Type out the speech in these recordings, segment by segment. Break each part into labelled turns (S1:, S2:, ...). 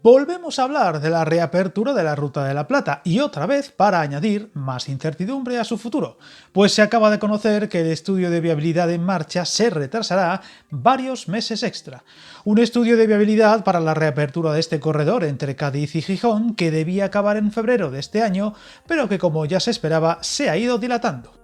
S1: Volvemos a hablar de la reapertura de la Ruta de la Plata y otra vez para añadir más incertidumbre a su futuro, pues se acaba de conocer que el estudio de viabilidad en marcha se retrasará varios meses extra. Un estudio de viabilidad para la reapertura de este corredor entre Cádiz y Gijón que debía acabar en febrero de este año, pero que como ya se esperaba se ha ido dilatando.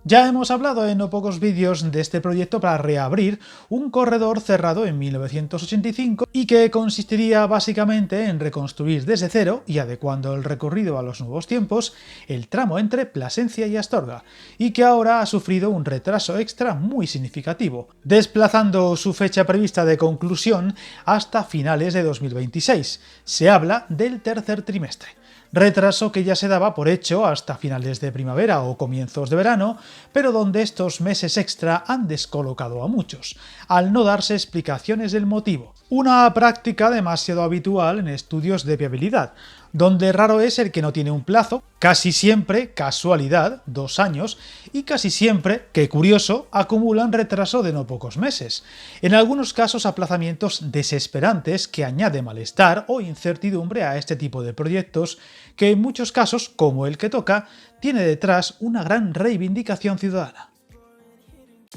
S1: Ya hemos hablado en no pocos vídeos de este proyecto para reabrir un corredor cerrado en 1985 y que consistiría básicamente en reconstruir desde cero y adecuando el recorrido a los nuevos tiempos el tramo entre Plasencia y Astorga, y que ahora ha sufrido un retraso extra muy significativo, desplazando su fecha prevista de conclusión hasta finales de 2026. Se habla del tercer trimestre. Retraso que ya se daba por hecho hasta finales de primavera o comienzos de verano, pero donde estos meses extra han descolocado a muchos, al no darse explicaciones del motivo. Una práctica demasiado habitual en estudios de viabilidad, donde raro es el que no tiene un plazo, casi siempre, casualidad, 2 años, y casi siempre, qué curioso, acumulan retraso de no pocos meses. En algunos casos aplazamientos desesperantes que añade malestar o incertidumbre a este tipo de proyectos, que en muchos casos, como el que toca, tiene detrás una gran reivindicación ciudadana.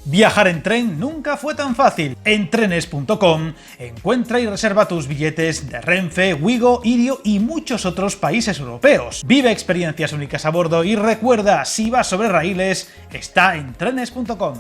S1: Viajar en tren nunca fue tan fácil. En trenes.com encuentra y reserva tus billetes de Renfe, Wigo, Irio y muchos otros países europeos. Vive experiencias únicas a bordo y recuerda, si vas sobre raíles, está en trenes.com.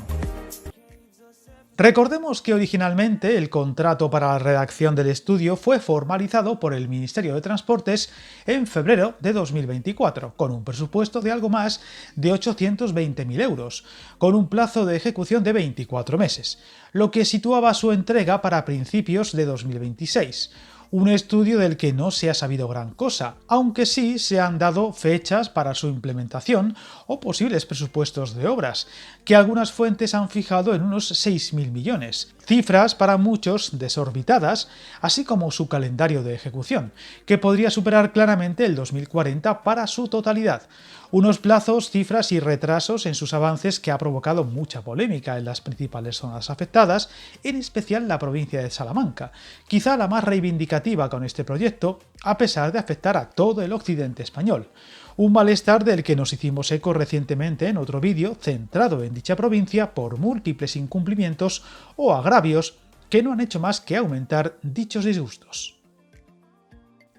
S1: Recordemos que originalmente el contrato para la redacción del estudio fue formalizado por el Ministerio de Transportes en febrero de 2024, con un presupuesto de algo más de 820.000 euros, con un plazo de ejecución de 24 meses, lo que situaba su entrega para principios de 2026. Un estudio del que no se ha sabido gran cosa, aunque sí se han dado fechas para su implementación o posibles presupuestos de obras, que algunas fuentes han fijado en unos 6.000 millones, cifras para muchos desorbitadas, así como su calendario de ejecución, que podría superar claramente el 2040 para su totalidad. Unos plazos, cifras y retrasos en sus avances que ha provocado mucha polémica en las principales zonas afectadas, en especial la provincia de Salamanca, quizá la más reivindicativa con este proyecto, a pesar de afectar a todo el occidente español. Un malestar del que nos hicimos eco recientemente en otro vídeo centrado en dicha provincia por múltiples incumplimientos o agravios que no han hecho más que aumentar dichos disgustos.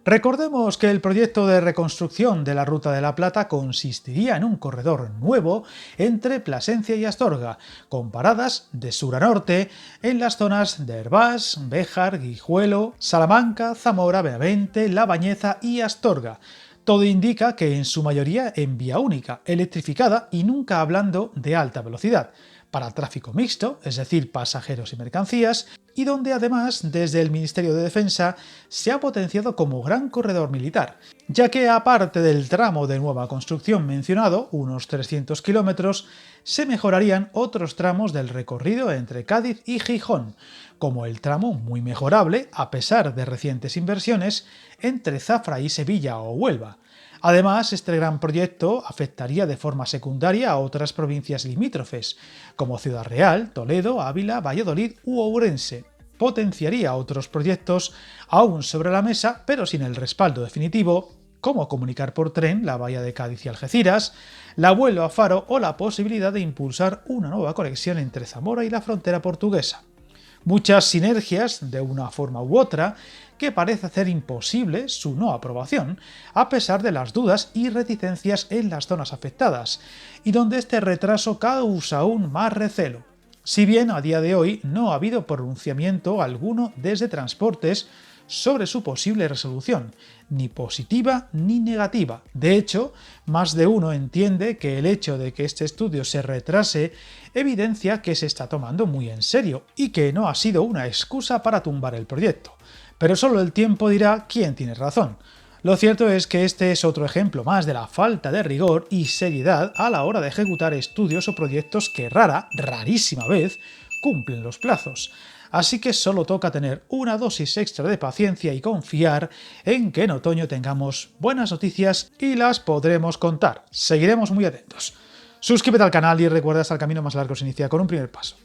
S1: Recordemos que el proyecto de reconstrucción de la Ruta de la Plata consistiría en un corredor nuevo entre Plasencia y Astorga, con paradas de sur a norte en las zonas de Hervás, Béjar, Guijuelo, Salamanca, Zamora, Benavente, La Bañeza y Astorga. Todo indica que en su mayoría en vía única, electrificada y nunca hablando de alta velocidad, para tráfico mixto, es decir, pasajeros y mercancías, y donde además desde el Ministerio de Defensa se ha potenciado como gran corredor militar, ya que aparte del tramo de nueva construcción mencionado, unos 300 kilómetros, se mejorarían otros tramos del recorrido entre Cádiz y Gijón, como el tramo muy mejorable, a pesar de recientes inversiones, entre Zafra y Sevilla o Huelva. Además, este gran proyecto afectaría de forma secundaria a otras provincias limítrofes, como Ciudad Real, Toledo, Ávila, Valladolid u Ourense. Potenciaría otros proyectos aún sobre la mesa, pero sin el respaldo definitivo, como comunicar por tren la bahía de Cádiz y Algeciras, la vuelo a Faro o la posibilidad de impulsar una nueva conexión entre Zamora y la frontera portuguesa. Muchas sinergias, de una forma u otra, que parece hacer imposible su no aprobación, a pesar de las dudas y reticencias en las zonas afectadas, y donde este retraso causa aún más recelo. Si bien a día de hoy no ha habido pronunciamiento alguno desde Transportes sobre su posible resolución, ni positiva ni negativa. De hecho, más de uno entiende que el hecho de que este estudio se retrase evidencia que se está tomando muy en serio y que no ha sido una excusa para tumbar el proyecto. Pero solo el tiempo dirá quién tiene razón. Lo cierto es que este es otro ejemplo más de la falta de rigor y seriedad a la hora de ejecutar estudios o proyectos que rarísima vez, cumplen los plazos. Así que solo toca tener una dosis extra de paciencia y confiar en que en otoño tengamos buenas noticias y las podremos contar. Seguiremos muy atentos. Suscríbete al canal y recuerda que el camino más largo se inicia con un primer paso.